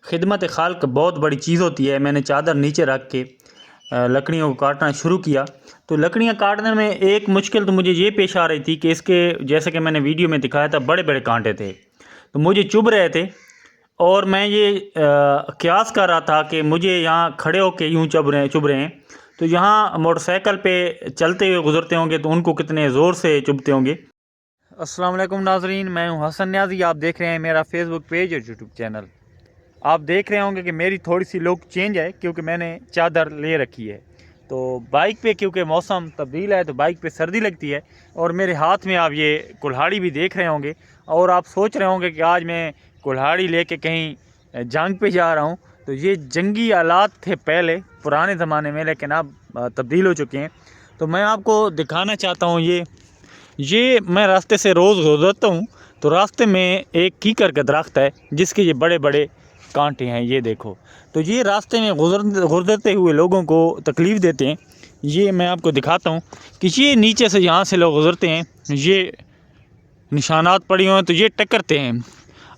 खिदमत खाल्क बहुत बड़ी चीज़ होती है। मैंने चादर नीचे रख के लकड़ियों को काटना शुरू किया। तो लकड़ियाँ काटने में एक मुश्किल तो मुझे ये पेश आ रही थी कि इसके जैसे कि मैंने वीडियो में दिखाया था बड़े बड़े कांटे थे, तो मुझे चुभ रहे थे। और मैं ये क़यास कर रहा था कि मुझे यहाँ खड़े होके यूँ चुभ रहे हैं, तो यहाँ मोटरसाइकिल पे चलते हुए गुज़रते होंगे तो उनको कितने ज़ोर से चुभते होंगे। अस्सलाम वालेकुम नाज़रीन, मैं हूँ हसन न्याज़ी। आप देख रहे हैं मेरा फेसबुक पेज और यूट्यूब चैनल। आप देख रहे होंगे कि मेरी थोड़ी सी लुक चेंज है क्योंकि मैंने चादर ले रखी है। तो बाइक पे क्योंकि मौसम तब्दील है तो बाइक पे सर्दी लगती है। और मेरे हाथ में आप ये कुल्हाड़ी भी देख रहे होंगे और आप सोच रहे होंगे कि आज मैं कुल्हाड़ी लेके कहीं जंग पे जा रहा हूँ। तो ये जंगी आलात थे पहले पुराने ज़माने में, लेकिन अब तब्दील हो चुके हैं। तो मैं आपको दिखाना चाहता हूँ ये मैं रास्ते से रोज़ गुजरता हूँ तो रास्ते में एक कीकर का दरख्त है जिसके ये बड़े बड़े कांटे हैं, ये देखो। तो ये रास्ते में गुजरते हुए लोगों को तकलीफ़ देते हैं। ये मैं आपको दिखाता हूँ कि ये नीचे से यहाँ से लोग गुजरते हैं, ये निशानात पड़ी हुए हैं तो ये टकरते हैं।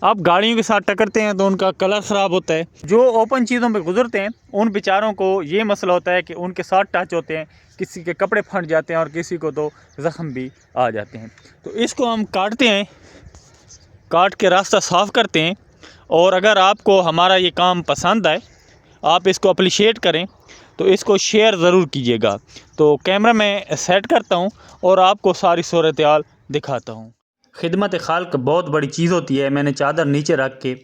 अब गाड़ियों के साथ टकरते हैं तो उनका कलर ख़राब होता है। जो ओपन चीज़ों पे गुजरते हैं उन बेचारों को ये मसला होता है कि उनके साथ टच होते हैं, किसी के कपड़े फट जाते हैं और किसी को तो ज़ख़म भी आ जाते हैं। तो इसको हम काटते हैं, काट के रास्ता साफ़ करते हैं। और अगर आपको हमारा ये काम पसंद आए, आप इसको अप्रिशिएट करें तो इसको शेयर ज़रूर कीजिएगा। तो कैमरा मैं सेट करता हूँ और आपको सारी सूरत हाल दिखाता हूँ। खिदमत खाल्क बहुत बड़ी चीज़ होती है। मैंने चादर नीचे रख के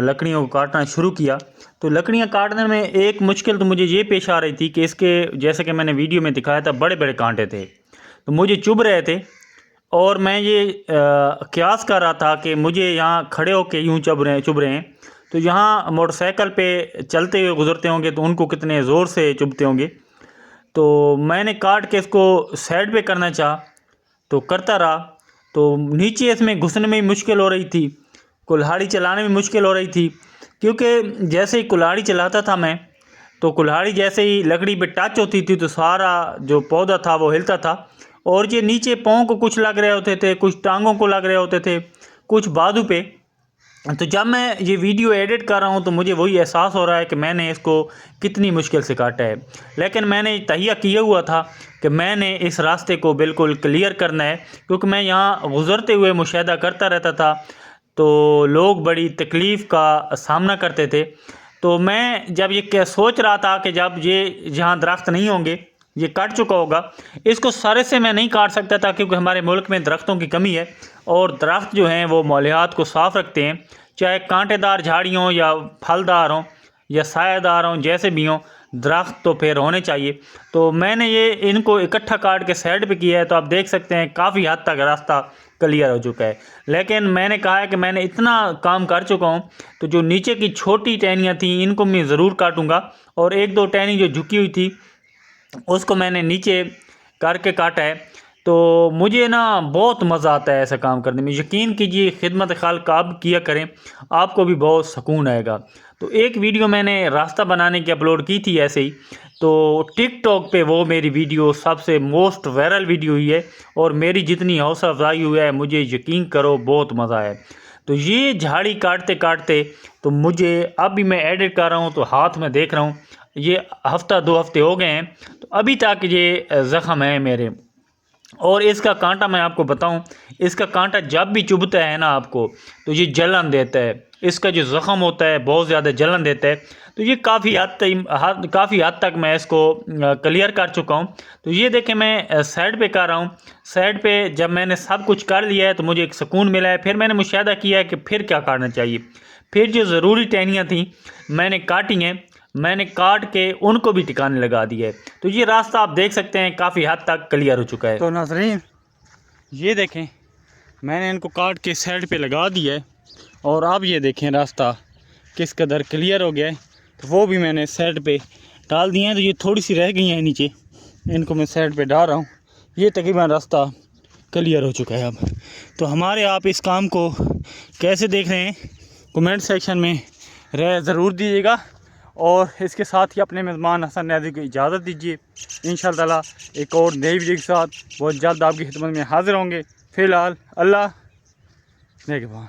लकड़ियों को काटना शुरू किया। तो लकड़ियाँ काटने में एक मुश्किल तो मुझे ये पेश आ रही थी कि इसके जैसे कि मैंने वीडियो में दिखाया था बड़े बड़े कांटे थे, तो मुझे चुभ रहे थे। और मैं ये क़यास कर रहा था कि मुझे यहाँ खड़े होके यूँ चुभ रहे हैं, तो यहाँ मोटरसाइकिल पे चलते हुए गुज़रते होंगे तो उनको कितने ज़ोर से चुभते होंगे। तो मैंने काट के इसको साइड पे करना चाहा तो करता रहा, तो नीचे इसमें घुसने में मुश्किल हो रही थी, कुल्हाड़ी चलाने में मुश्किल हो रही थी। क्योंकि जैसे ही कुल्हाड़ी चलाता था मैं, तो कुल्हाड़ी जैसे ही लकड़ी पे टच होती थी तो सारा जो पौधा था वो हिलता था। और ये नीचे पाँव को कुछ लग रहे होते थे, कुछ टांगों को लग रहे होते थे, कुछ बाजू पे। तो जब मैं ये वीडियो एडिट कर रहा हूँ तो मुझे वही एहसास हो रहा है कि मैंने इसको कितनी मुश्किल से काटा है। लेकिन मैंने तहिया किया हुआ था कि मैंने इस रास्ते को बिल्कुल क्लियर करना है, क्योंकि मैं यहाँ गुज़रते हुए मुशाहिदा करता रहता था तो लोग बड़ी तकलीफ़ का सामना करते थे। तो मैं जब ये क्या सोच रहा था कि जब ये जहाँ दरख्त नहीं होंगे, ये कट चुका होगा, इसको सारे से मैं नहीं काट सकता था क्योंकि हमारे मुल्क में दरख्तों की कमी है। और दरख्त जो हैं वो माहौलियात को साफ़ रखते हैं, चाहे कांटेदार झाड़ी हों या फलदार हों या सायादार हों, जैसे भी हों, दरख्त तो फिर होने चाहिए। तो मैंने ये इनको इकट्ठा काट के साइड पे किया है। तो आप देख सकते हैं काफ़ी हद तक रास्ता क्लियर हो चुका है। लेकिन मैंने कहा है कि मैंने इतना काम कर चुका हूँ, तो जो नीचे की छोटी टहनियाँ थी इनको मैं ज़रूर काटूँगा। और एक दो टहनी जो झुकी हुई थी उसको मैंने नीचे करके काटा है। तो मुझे ना बहुत मज़ा आता है ऐसा काम करने में। यकीन कीजिए खिदमत खाल्क आप किया करें, आपको भी बहुत सुकून आएगा। तो एक वीडियो मैंने रास्ता बनाने की अपलोड की थी ऐसे ही, तो टिकटॉक पे वो मेरी वीडियो सबसे मोस्ट वायरल वीडियो हुई है। और मेरी जितनी हौसला अफजाई हुई है, मुझे यकीन करो बहुत मज़ा आया। तो ये झाड़ी काटते काटते तो मुझे अभी मैं एडिट कर रहा हूँ तो हाथ में देख रहा हूँ ये हफ़्ता 2 हफ़्ते हो गए हैं, तो अभी तक ये ज़ख़म है मेरे। और इसका कांटा मैं आपको बताऊं, इसका कांटा जब भी चुभता है ना आपको, तो ये जलन देता है। इसका जो ज़ख़म होता है बहुत ज़्यादा जलन देता है। तो ये काफ़ी हद तक मैं इसको क्लियर कर चुका हूँ। तो ये देखें मैं साइड पे कर रहा हूँ। साइड पे जब मैंने सब कुछ कर लिया है तो मुझे एक सुकून मिला है। फिर मैंने मुशाहिदा किया है कि फिर क्या करना चाहिए। फिर जो ज़रूरी टहनियाँ थी मैंने काटी हैं, मैंने काट के उनको भी टिकाने लगा दिया है। तो ये रास्ता आप देख सकते हैं काफ़ी हद तक क्लियर हो चुका है। तो नाज़रीन ये देखें मैंने इनको काट के साइड पे लगा दिया है और अब ये देखें रास्ता किस कदर क्लियर हो गया है। तो वो भी मैंने साइड पे डाल दिए हैं। तो ये थोड़ी सी रह गई हैं नीचे, इनको मैं साइड पे डाल रहा हूँ। ये तकरीबन रास्ता क्लियर हो चुका है अब। तो हमारे आप इस काम को कैसे देख रहे हैं कमेंट सेक्शन में राय ज़रूर दीजिएगा। और इसके साथ ही अपने मेज़बान हसन न्याज़ी को इजाज़त दीजिए। इंशाअल्लाह एक और नई वीडियो के साथ बहुत जल्द आपकी खिदमत में हाज़िर होंगे। फ़िलहाल अल्लाह नेगहबान।